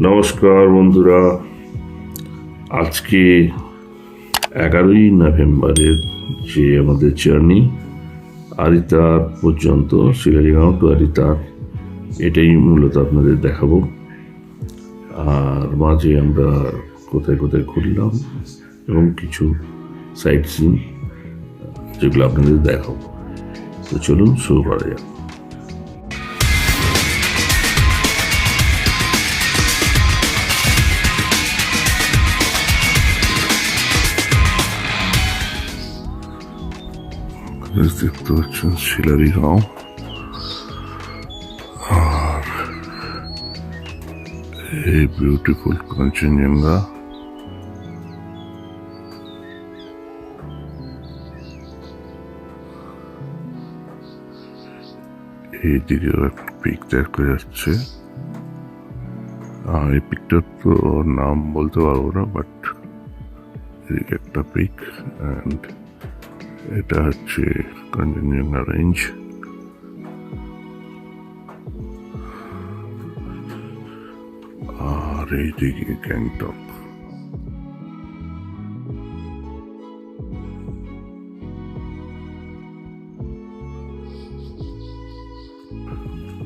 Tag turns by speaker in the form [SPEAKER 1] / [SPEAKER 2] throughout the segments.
[SPEAKER 1] নমস্কার বন্ধুরা, আজকে 11ই নভেম্বরের যে আমাদের জার্নি আরিতার পর্যন্ত, শিলারিগাঁও টু আরিতার, এটাই মূলত আপনাদের দেখাবো। আর মাঝে আমরা কোথায় কোথায় ঘুরলাম এবং কিছু সাইট সিন যেগুলো আপনাদের দেখাবো। তো চলুন শুরু করা যাক। দেখতে পাচ্ছেন শিলারিগাঁও, আর এই বিউটিফুল কাঞ্চনজঙ্ঘা। এইদিকেও একটা পিক দেখা যাচ্ছে, আর এই পিকটার তো নাম বলতে পারবো না, বাট এদিকে একটা পিক, অ্যান্ড এটা হচ্ছে কাঞ্চনজঙ্ঘা রেঞ্জ। আর এইদিকে গ্যাংটক।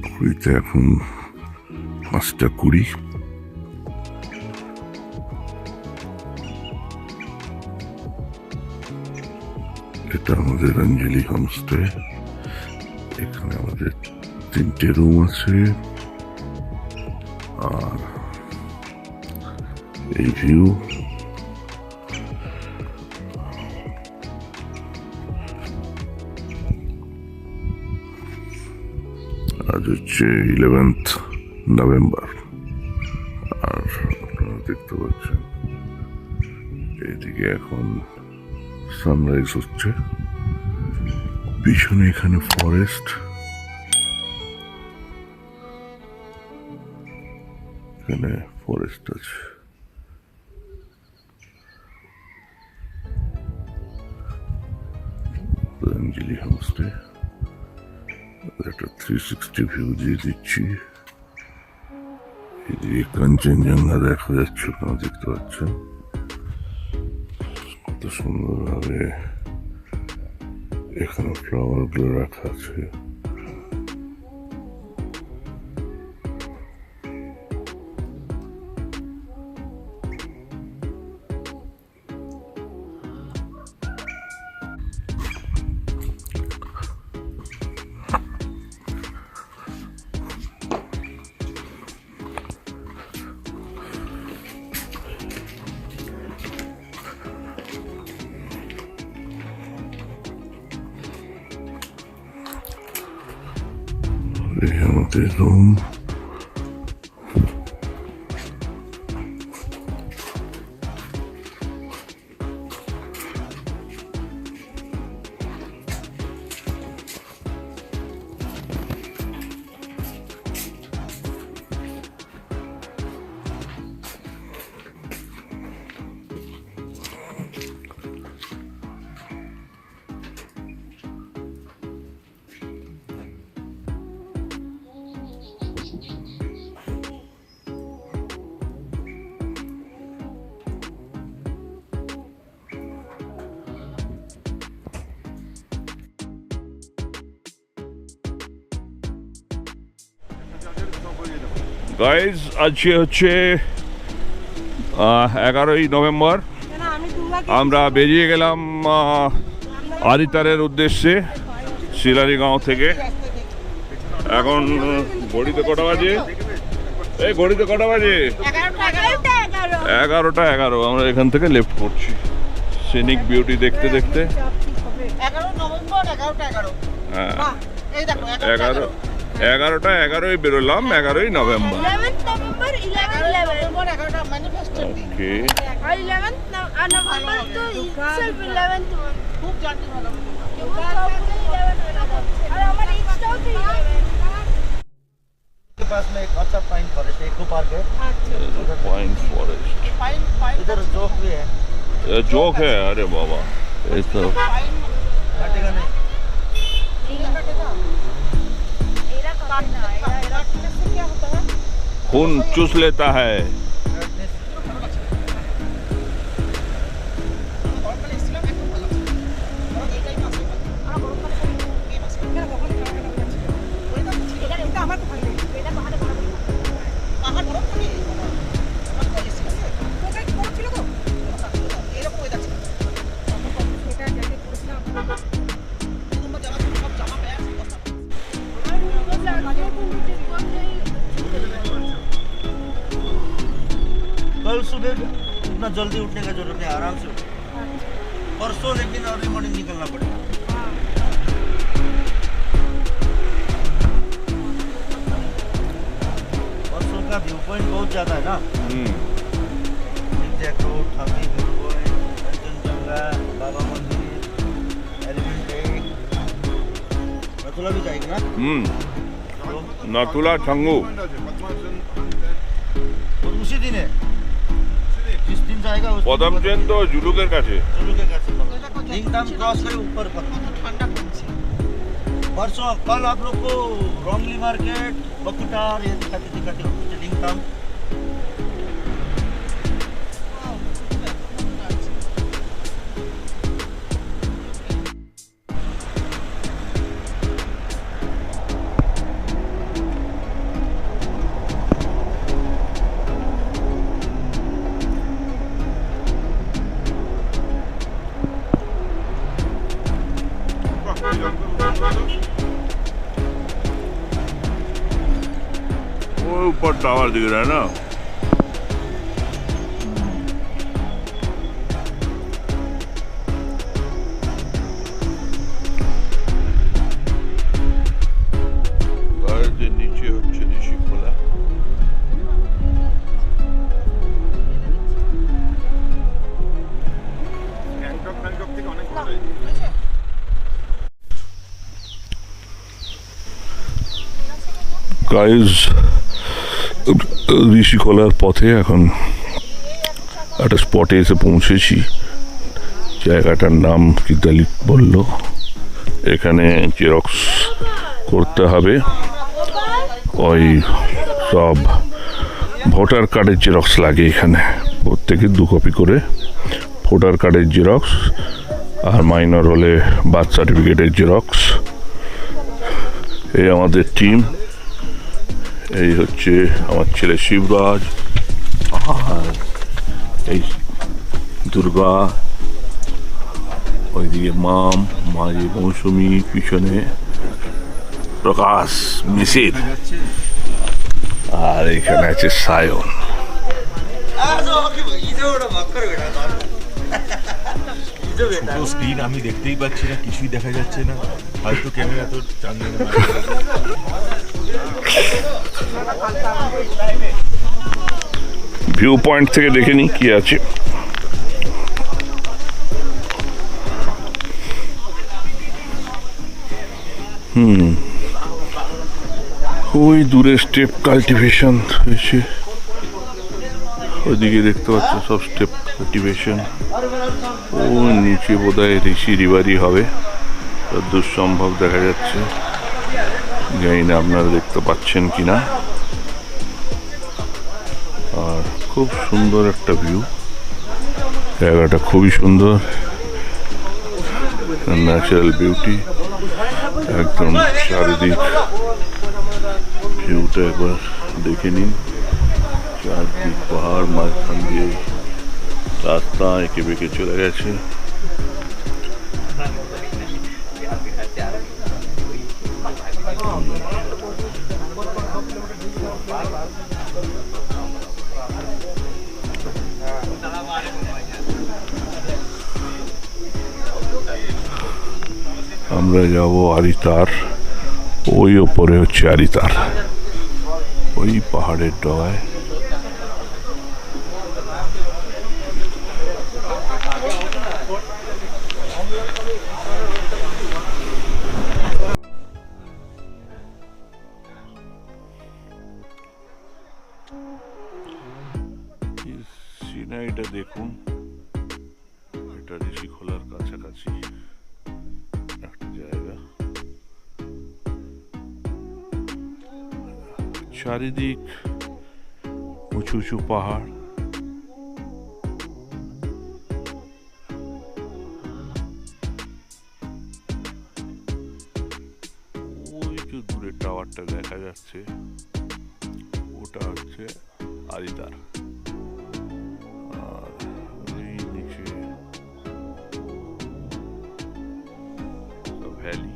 [SPEAKER 1] ঘড়িতে এখন 5:20। এটা আমাদের অঞ্জলি হোমস্টে। এখানে আমাদের 3টে রুম আছে, আর এই ভিউ। আজ হচ্ছে 11th নভেম্বর, আর আপনারা দেখতে পাচ্ছেন এইদিকে এখন সানরাইজ হচ্ছে। পিছনে এখানে ফরেস্ট, এখানে ফরেস্ট আছে। অঞ্জলি হোমস্টে একটা 360 ভিউ দিয়ে দিচ্ছি। এদিকে কাঞ্চনজঙ্ঘা দেখা যাচ্ছে, আপনারা দেখতে পাচ্ছেন কত সুন্দরভাবে এখানে ফ্লাওয়ার গুলো রাখা আছে। আমাদের রুম, গাইজ। আজকে হচ্ছে 11ই নভেম্বর। আমরা বেরিয়ে গেলাম আরিতারের উদ্দেশ্যে শিলারিগাঁও থেকে। এখন ঘড়িতে কটা বাজে? এই ঘড়িতে কটা বাজে? 11টা 11। আমরা এখান থেকে লেফট করছি সিনিক বিউটি দেখতে দেখতে। হ্যাঁ, 11টা 11ই বেরোলাম, 11ই নভেম্বর। ওকে,
[SPEAKER 2] पास में एक अच्छा पाइन फॉरेस्ट है, इको पार्क है।
[SPEAKER 1] पाइन फॉरेस्ट,
[SPEAKER 2] इधर जोक भी है।
[SPEAKER 1] जोक है? अरे बाबा, ये तो
[SPEAKER 2] हटेगा नहीं।
[SPEAKER 1] खून चूस लेता है।
[SPEAKER 2] कल सुबह उतना जल्दी उठने का जरूरत नहीं, आराम से उठो। परसों लेकिन अर्ली मॉर्निंग निकलना पड़ेगा। परसों का व्यू पॉइंट बहुत ज्यादा है ना। एग्जैक्ट रोड, थामी व्यू पॉइंट, कंचनजंगा, बाबा मंदिर, एलिफेंट लेक, नथुला भी जाएगी ना।
[SPEAKER 1] नथुला छंगू
[SPEAKER 2] और उसी दिन है, जिस दिन जाएगा उस
[SPEAKER 1] पदम ट्रेन तो जुलुकेर काছে
[SPEAKER 2] चलो के कैसे लिंगधाम क्रॉस करे ऊपर पर ठंडा परसों कल आप लोग को रोंगली मार्केट, बकुटार ये दिखाते लिंगधाम।
[SPEAKER 1] वो ऊपर टावर दिख रहा है ना। नीचे হচ্ছে ঋষিখোলা। গাইজ ঋষিখোলার পথে এখন একটা স্পটে এসে পৌঁছেছি। জায়গাটার নাম কি দালিত বলল। এখানে জেরক্স করতে হবে, ওই সব ভোটার কার্ডের জেরক্স লাগে এখানে, প্রত্যেকে 2 কপি করে ভোটার কার্ডের জেরক্স, আর মাইনর হলে বার্থ সার্টিফিকেটের জেরক্স। এই আমাদের টিম, এই হচ্ছে আমার ছেলে শিবরাজ, আর এই দুর্গা, ওইদিকে মাঝে মৌসুমি, পিছনে প্রকাশ মিসির, আর এখানে আছে সায়ন।
[SPEAKER 3] ছোট স্ক্রিন, আমি দেখতেই পাচ্ছি না, কিছুই দেখা যাচ্ছে না, হয়তো ক্যামেরা তো চাঙ্গে না।
[SPEAKER 1] ভিউ পয়েন্ট থেকে দেখে নি কি আছে। ওই দূরে স্টেপ কাল্টিভেশন হয়েছে, ওইদিকে দেখতে পাচ্ছ সব স্টেপ কাল্টিভেশন। ও নিচে বোধহয় ঋষি রিভারি হবে, যতদূর সম্ভব দেখা যাচ্ছে। জানি না আপনারা দেখতে পাচ্ছেন কিনা। আর খুব সুন্দর একটা ভিউ, জায়গাটা খুবই সুন্দর, ন্যাচারাল বিউটি একদম। চারিদিক ভিউটা একবার দেখে নিন, চারদিক পাহাড়, মাঝখান দিয়ে রাস্তা এঁকে বেঁকে চলে গেছে। আমরা যাব আরিতার, ওই ওপরে হচ্ছে আরিতার, ওই পাহাড়ের ডগায়। সিনারিটা দেখুন, এটা ঋষিখোলার কাছাকাছি একটা জায়গা। চারিদিক উঁচু উঁচু পাহাড়। ওই যে দূরে টাওয়ারটা দেখা যাচ্ছে, ওটা হচ্ছে আলিদার। আর ওই নিচে ভ্যালি।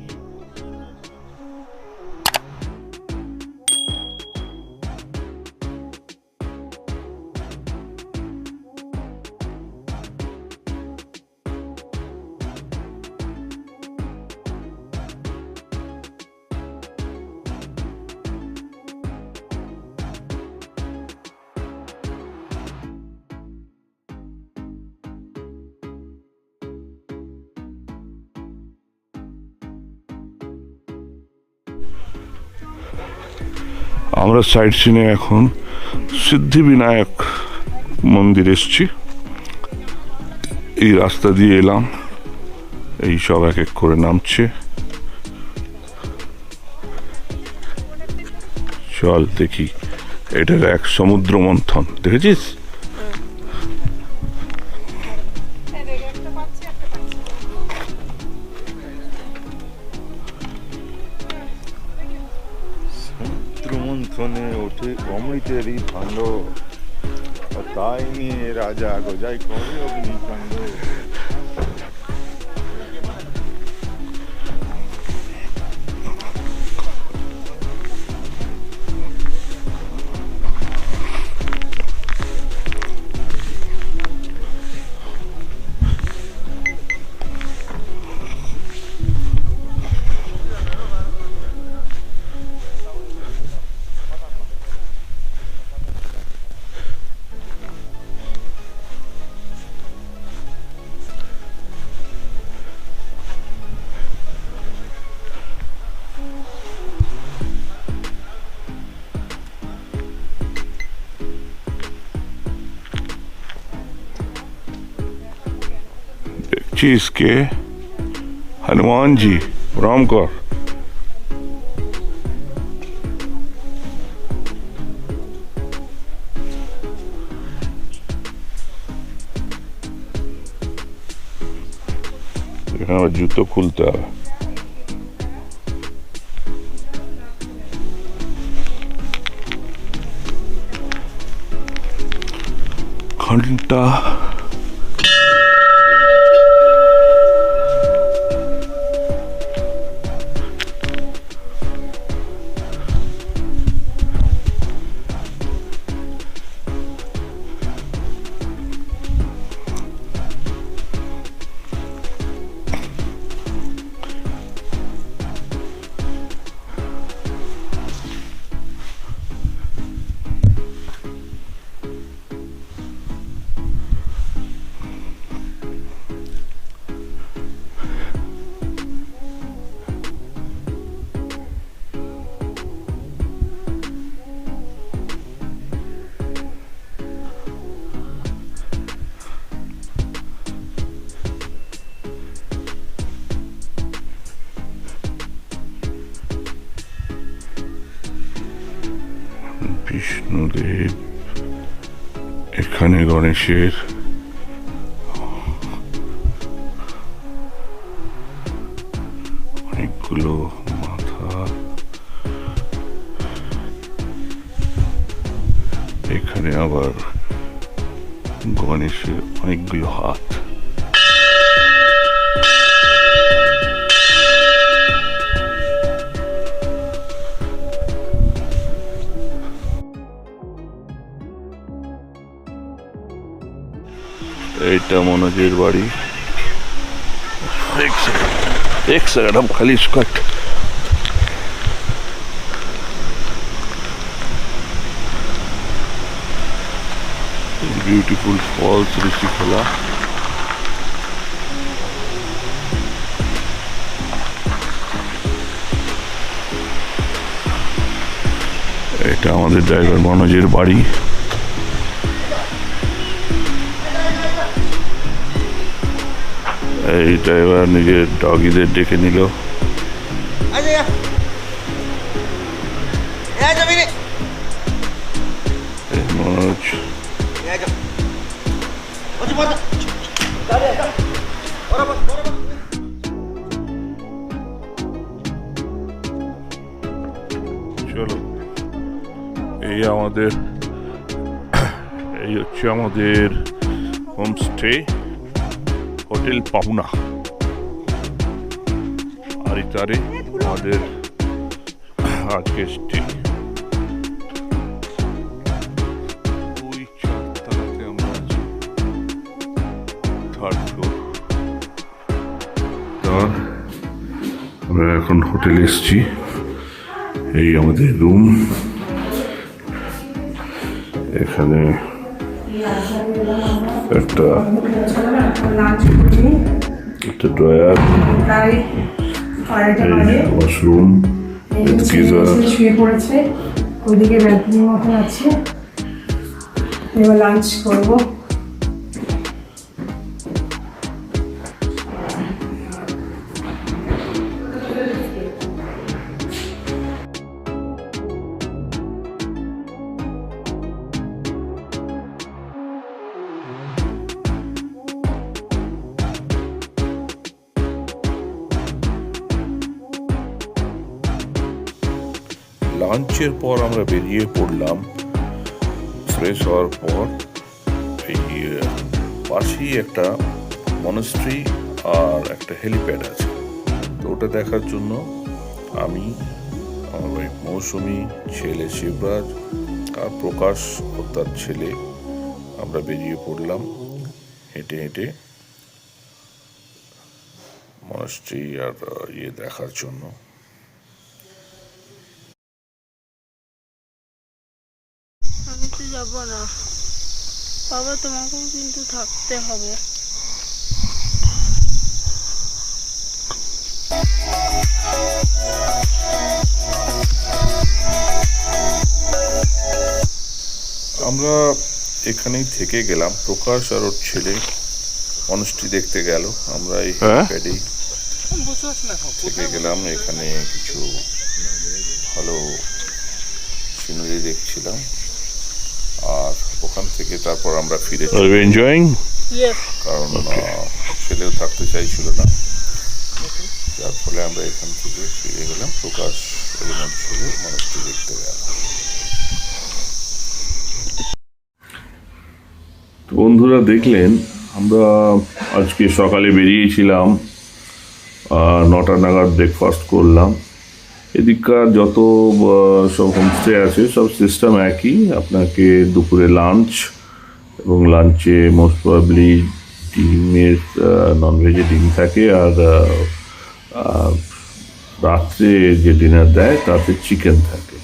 [SPEAKER 1] আমরা সাইড সিনে এখন সিদ্ধিবিনায়ক মন্দির এসছি। এই রাস্তা দিয়ে এলাম, এই সব এক এক করে নামছে। চল দেখি, এটার এক সমুদ্র মন্থন দেখেছিস?
[SPEAKER 3] মন্থনে ওঠে অমৃতেরই ভাণ্ড, তাই নিয়ে রাজা গজাই করে অগ্নিকাণ্ড।
[SPEAKER 1] चीज के हनुमान जी प्रणाम कर। এখানে জুতো খুলতে হবে। ঘন্টা বিষ্ণুদেব, এখানে গণেশের অনেকগুলো মাথা, এখানে আবার গণেশের অনেকগুলো হাত। এইটা মনোজের বাড়ি। এক সেকেন্ড हम खाली स्कट ब्यूटीफुल फॉल्स ऋषिखोला। এটা আমাদের ড্রাইভার মনোজের বাড়ি। এইটা এবার নিজের ডগিদের ডেকে নিল। মনোজ চলো এই হচ্ছে আমাদের হোমস্টে হোটেল পাহুনা আরিতারে আমাদের আজকে স্টে। ওই চারতলাতে আমরা আছি, থার্ড ফ্লোর। আমরা এখন হোটেলে এসেছি, এই আমাদের রুম। এখানে একটা ড্রয়ার, ওয়াশরুম, গিজার।
[SPEAKER 4] শুয়ে পড়েছে, ওইদিকে ব্যালকনির মতন আছে। এবার লাঞ্চ করবো।
[SPEAKER 1] লাঞ্চের পর আমরা বেরিয়ে পড়লাম। ফ্রেশ হওয়ার পর এই পাশেই একটা মনাস্ট্রি আর একটা হেলিপ্যাড আছে, তো ওটা দেখার জন্য আমি, আমার ওই মৌসুমি, ছেলে শিবরাজ আর প্রকাশ ও তার ছেলে আমরা বেরিয়ে পড়লাম হেঁটে হেঁটে মনাস্ট্রি আর দেখার জন্য।
[SPEAKER 5] আমি তো যাবো না বাবা, তোমাকেও কিন্তু থাকতে হবে।
[SPEAKER 1] আমরা এখানেই থেকে গেলাম। প্রকাশ আর ওর ছেলে মনাস্ট্রি দেখতে গেল, আমরা এই প্যাডেই থেকে গেলাম। এখানে কিছু ভালো সিনারি দেখছিলাম, আর ওখান থেকে তারপর আমরা ফিরে এনজয়িং, কারণ ছেলেও থাকতে চাইছিল না, যার ফলে আমরা এখান থেকে ফিরে গেলাম। প্রকাশ এবং ওর ছেলে মনাস্ট্রি দেখতে গেল। বন্ধুরা দেখলেন, আমরা আজকে সকালে বেরিয়েছিলাম, 9টা নাগাদ ব্রেকফাস্ট করলাম। এদিককার যত সব হোমস্টে আছে সব সিস্টেম একই। আপনাকে দুপুরে লাঞ্চ, এবং লাঞ্চে মোস্ট প্রবাবলি ডিমের, ননভেজে ডিম থাকে, আর রাত্রে যে ডিনার দেয় তাতে চিকেন থাকে,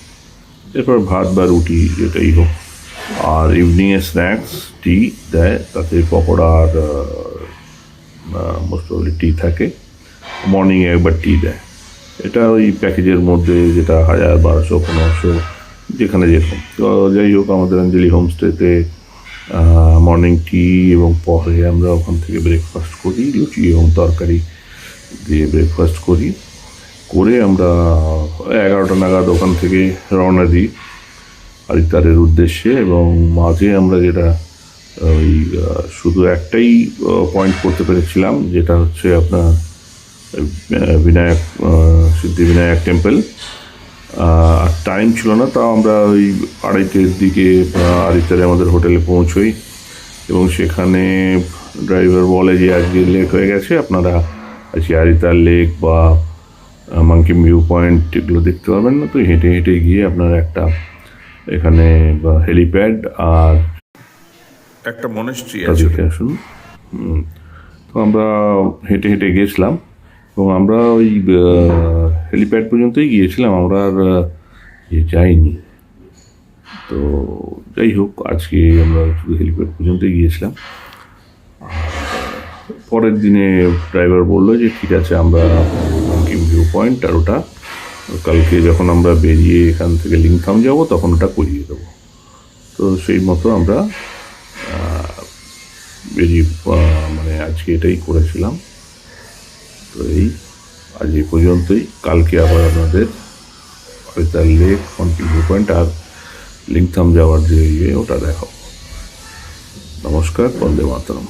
[SPEAKER 1] এরপর ভাত বা রুটি যেটাই হোক। আর ইভিনিংয়ে স্ন্যাক্স টি দেয়, তাতে পকোড়া আর মোস্ট প্রবলি টি থাকে। মর্নিংয়ে একবার টি দেয়। এটা ওই প্যাকেজের মধ্যে, যেটা 1000, 1200, 1500 যেখানে যেরকম। তো যাই হোক, আমাদের অঞ্জলি হোমস্টেতে মর্নিং টি এবং পরে আমরা ওখান থেকে ব্রেকফাস্ট করি, লুচি এবং তরকারি দিয়ে ব্রেকফাস্ট করে আমরা 11টা নাগাদ ওখান থেকে রওনা দিই আরিতারের উদ্দেশ্যে। এবং মাঝে আমরা যেটা ওই শুধু একটাই পয়েন্ট করতে পেরেছিলাম, যেটা হচ্ছে আপনার বিনায়ক, সিদ্ধিবিনায়ক টেম্পল। আর টাইম ছিল না, তাও আমরা ওই 2:30-এর দিকে আরিতারে আমাদের হোটেলে পৌঁছোই, এবং সেখানে ড্রাইভার বলে যে আজকে লেট হয়ে গেছে, আপনারা আজকে আরিতার লেক বা মাঙ্কি ভিউ পয়েন্ট এগুলো দেখতে পারবেন না। তো হেঁটে হেঁটে গিয়ে আপনারা একটা এখানে হেলিপ্যাড আর একটা মনাস্ট্রি আছে, দেখে আসুন। তো আমরা হেঁটে হেঁটে গেছিলাম, এবং আমরা ওই হেলিপ্যাড পর্যন্তই গিয়েছিলাম, আমরা আর যাইনি। তো যাই হোক, আজকে আমরা শুধু হেলিপ্যাড পর্যন্তই গিয়েছিলাম। পরের দিনে ড্রাইভার বললো যে ঠিক আছে, আমরা মাঙ্কি ভিউ পয়েন্ট আর ওটা কালকে যখন আমরা বেরিয়ে এখান থেকে লিংথাম যাব তখন ওটা করিয়ে দেবো। তো সেই মতো আমরা বেরিয়ে মানে আজকে এটাই করেছিলাম। তো এই আজ এই পর্যন্তই। কালকে আবার আপনাদের Aritar lake, monkey view point আর লিংথাম যাওয়ার যে ইয়ে ওটা দেখাবো। নমস্কার, বন্দে মাতরম।